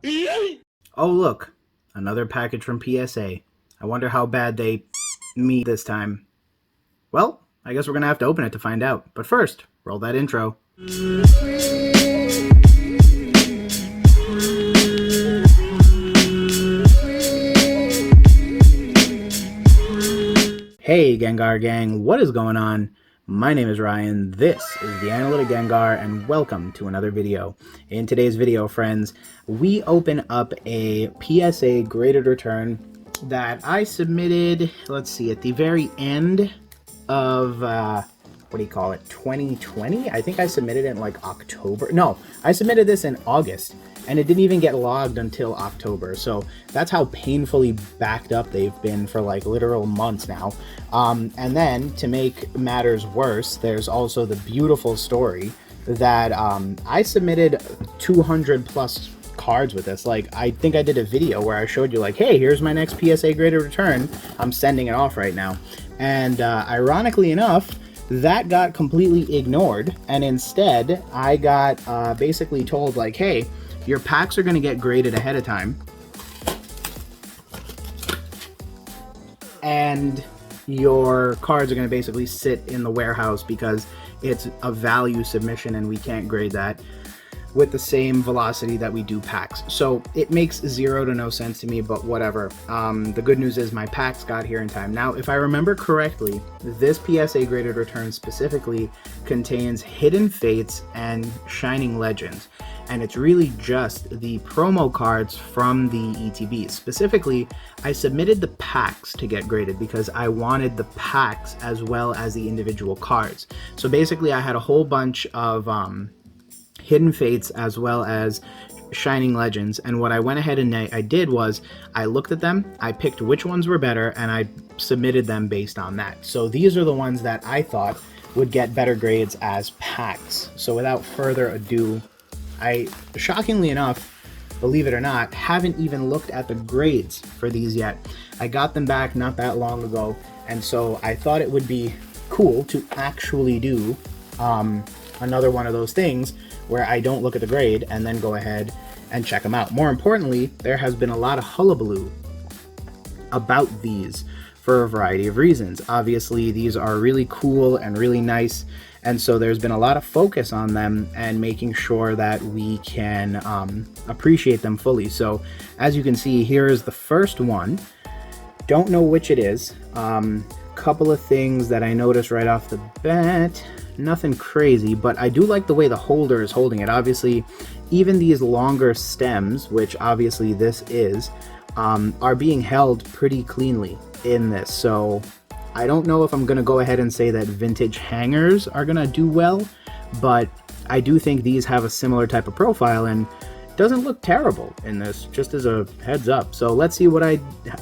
Oh look, another package from PSA. I wonder how bad they me this time. Well, I guess we're gonna have to open it to find out. But first, roll that intro. Hey Gengar Gang, what is going on? My name is Ryan, this is the Analytic Gengar, and welcome to another video. In today's video, friends, we open up a PSA graded return that I submitted, let's see, at the very end of, 2020? I think I submitted it in like October. No, I submitted this in August, and it didn't even get logged until October. So that's how painfully backed up they've been for like literal months now. And then to make matters worse, there's also the beautiful story that I submitted 200 plus cards with this. Like, I think I did a video where I showed you like, hey, here's my next PSA graded return. I'm sending it off right now. And ironically enough, that got completely ignored, and instead I got basically told like, hey, your packs are going to get graded ahead of time, and your cards are going to basically sit in the warehouse because it's a value submission and we can't grade that with the same velocity that we do packs. So it makes zero to no sense to me, but whatever. The good news is my packs got here in time. Now, if I remember correctly, this PSA graded return specifically contains Hidden Fates and Shining Legends, and it's really just the promo cards from the ETB. Specifically, I submitted the packs to get graded because I wanted the packs as well as the individual cards. So basically, I had a whole bunch of Hidden Fates as well as Shining Legends, and what I went ahead and I did was I looked at them, I picked which ones were better, and I submitted them based on that. So these are the ones that I thought would get better grades as packs. So without further ado, I, shockingly enough, believe it or not, haven't even looked at the grades for these yet. I got them back not that long ago, and so I thought it would be cool to actually do another one of those things where I don't look at the grade and then go ahead and check them out. More importantly, there has been a lot of hullabaloo about these for a variety of reasons. Obviously, these are really cool and really nice, and so there's been a lot of focus on them and making sure that we can appreciate them fully. So as you can see, here is the first one. Don't know which it is. Couple of things that I noticed right off the bat. Nothing crazy, but I do like the way the holder is holding it. Obviously, even these longer stems, which obviously this is, are being held pretty cleanly in this. So I don't know if I'm going to go ahead and say that vintage hangers are going to do well, but I do think these have a similar type of profile and doesn't look terrible in this, just as a heads up. So let's see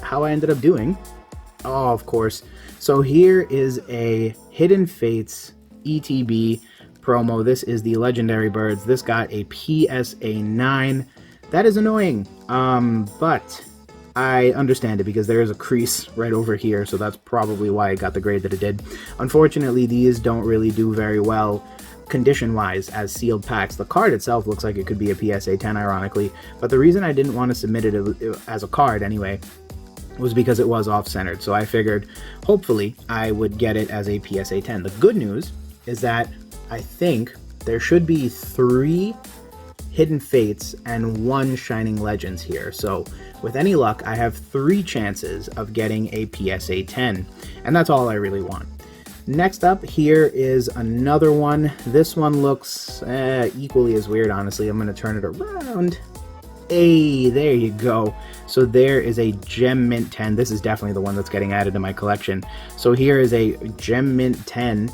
how I ended up doing. Oh, of course. So here is a Hidden Fates ETB promo. This is the Legendary Birds. This got a PSA 9. That is annoying, but I understand it because there is a crease right over here, so that's probably why it got the grade that it did. Unfortunately, these don't really do very well condition-wise as sealed packs. The card itself looks like it could be a PSA 10, ironically, but the reason I didn't want to submit it as a card anyway was because it was off-centered, so I figured hopefully I would get it as a PSA 10. The good news is that I think there should be 3 Hidden Fates and 1 Shining Legends here. So with any luck, I have 3 chances of getting a PSA 10, and that's all I really want. Next up here is another one. This one looks equally as weird, honestly. I'm going to turn it around. Hey, there you go. So there is a Gem Mint 10. This is definitely the one that's getting added to my collection. So here is a Gem Mint 10.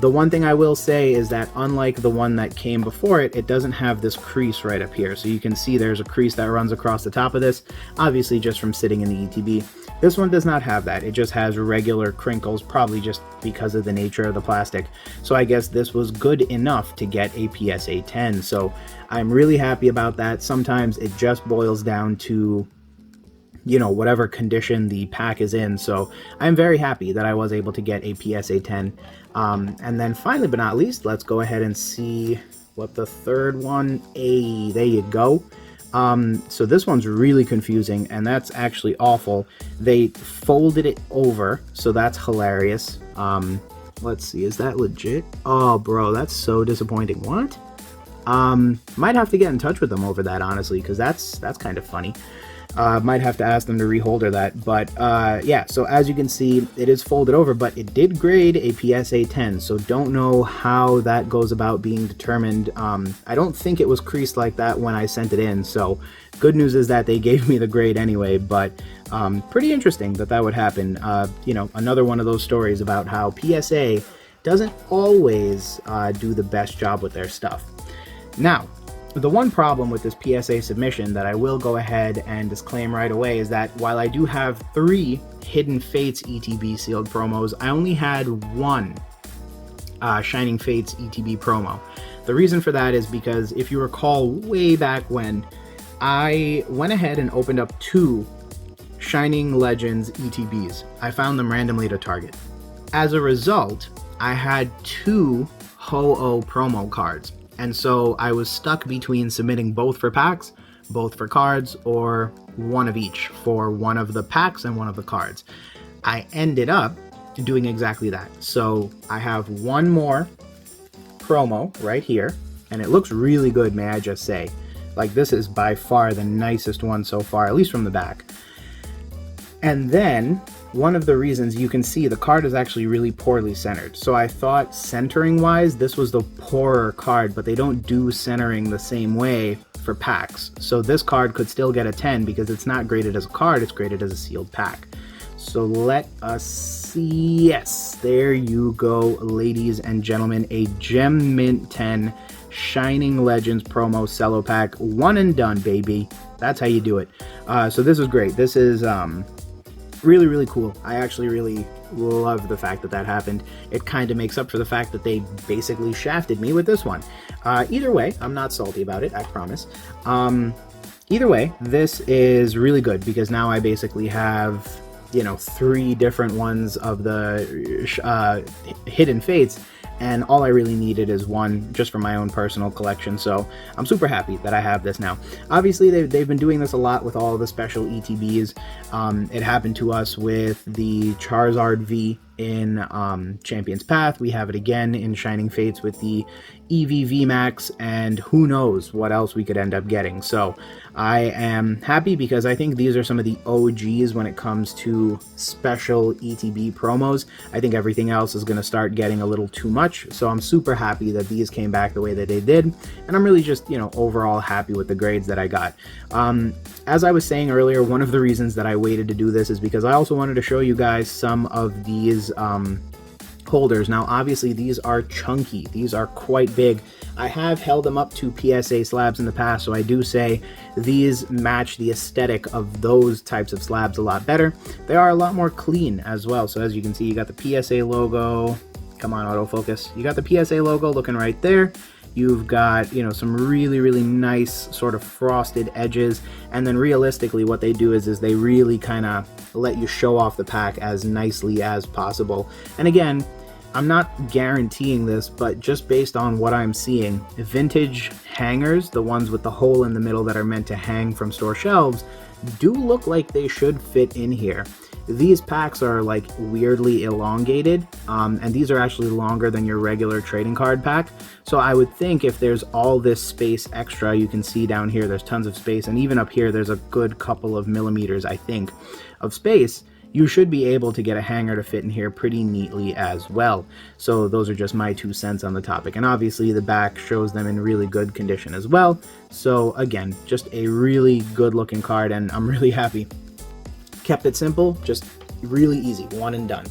The one thing I will say is that unlike the one that came before it, it doesn't have this crease right up here. So you can see there's a crease that runs across the top of this, obviously just from sitting in the ETB. This one does not have that. It just has regular crinkles, probably just because of the nature of the plastic. So I guess this was good enough to get a PSA 10. So I'm really happy about that. Sometimes it just boils down to, you know, whatever condition the pack is in. So I'm very happy that I was able to get a PSA 10. And then finally but not least, let's go ahead and see what the third one, there you go. So this one's really confusing, and that's actually awful. They folded it over, so that's hilarious. Let's see, is that legit? Oh, bro, that's so disappointing. What? Might have to get in touch with them over that, honestly, because that's kind of funny. Might have to ask them to reholder that, but yeah, so as you can see, it is folded over, but it did grade a PSA 10, so don't know how that goes about being determined. I don't think it was creased like that when I sent it in, so good news is that they gave me the grade anyway, but pretty interesting that would happen. You know, another one of those stories about how PSA doesn't always do the best job with their stuff. Now, the one problem with this PSA submission that I will go ahead and disclaim right away is that while I do have 3 Hidden Fates ETB sealed promos, I only had 1 Shining Fates ETB promo. The reason for that is because if you recall way back when, I went ahead and opened up 2 Shining Legends ETBs. I found them randomly to target. As a result, I had 2 Ho-Oh promo cards. And so I was stuck between submitting both for packs, both for cards, or one of each for one of the packs and one of the cards. I ended up doing exactly that. So I have 1 more promo right here, and it looks really good, may I just say. Like, this is by far the nicest one so far, at least from the back. And then one of the reasons, you can see the card is actually really poorly centered. So I thought centering wise, this was the poorer card, but they don't do centering the same way for packs. So this card could still get a 10 because it's not graded as a card, it's graded as a sealed pack. So let us see. Yes, there you go, ladies and gentlemen, a Gem Mint 10 Shining Legends promo cello pack, one and done, baby. That's how you do it. So this is great. This is really, really cool. I actually really love the fact that that happened. It kind of makes up for the fact that they basically shafted me with this one. Either way, I'm not salty about it, I promise. Either way, this is really good because now I basically have, you know, 3 different ones of the Hidden Fates, and all I really needed is 1 just for my own personal collection, so I'm super happy that I have this now. Obviously, they've been doing this a lot with all the special ETBs. It happened to us with the Charizard V in Champion's Path. We have it again in Shining Fates with the EV Max, and who knows what else we could end up getting. So I am happy because I think these are some of the OGs when it comes to special ETB promos. I think everything else is going to start getting a little too much, so I'm super happy that these came back the way that they did, and I'm really just, you know, overall happy with the grades that I got. As I was saying earlier, one of the reasons that I waited to do this is because I also wanted to show you guys some of these holders. Now, obviously, these are chunky. These are quite big. I have held them up to PSA slabs in the past, so I do say these match the aesthetic of those types of slabs a lot better. They are a lot more clean as well. So as you can see, you got the PSA logo. Come on, autofocus. You got the PSA logo looking right there. You've got, you know, some really, really nice sort of frosted edges. And then realistically, what they do is they really kind of let you show off the pack as nicely as possible. And again, I'm not guaranteeing this, but just based on what I'm seeing, vintage hangers, the ones with the hole in the middle that are meant to hang from store shelves, do look like they should fit in here. These packs are like weirdly elongated, and these are actually longer than your regular trading card pack. So I would think if there's all this space extra, you can see down here there's tons of space, and even up here there's a good couple of millimeters, I think, of space. You should be able to get a hanger to fit in here pretty neatly as well. So those are just my 2 cents on the topic. And obviously the back shows them in really good condition as well. So again, just a really good looking card, and I'm really happy. Kept it simple, just really easy, one and done.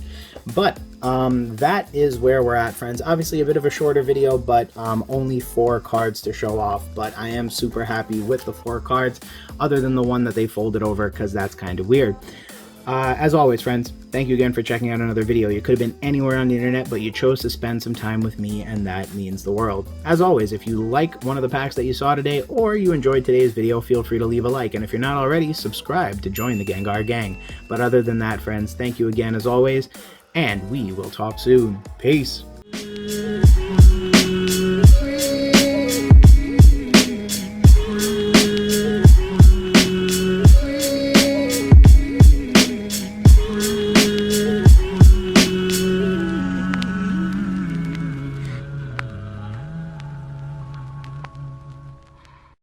But that is where we're at, friends. Obviously a bit of a shorter video, but only 4 cards to show off. But I am super happy with the 4 cards, other than the one that they folded over, because that's kind of weird. As always, friends, thank you again for checking out another video. You could have been anywhere on the internet, but you chose to spend some time with me, and that means the world. As always, if you like one of the packs that you saw today, or you enjoyed today's video, feel free to leave a like. And if you're not already, subscribe to join the Gengar Gang. But other than that, friends, thank you again as always, and we will talk soon. Peace!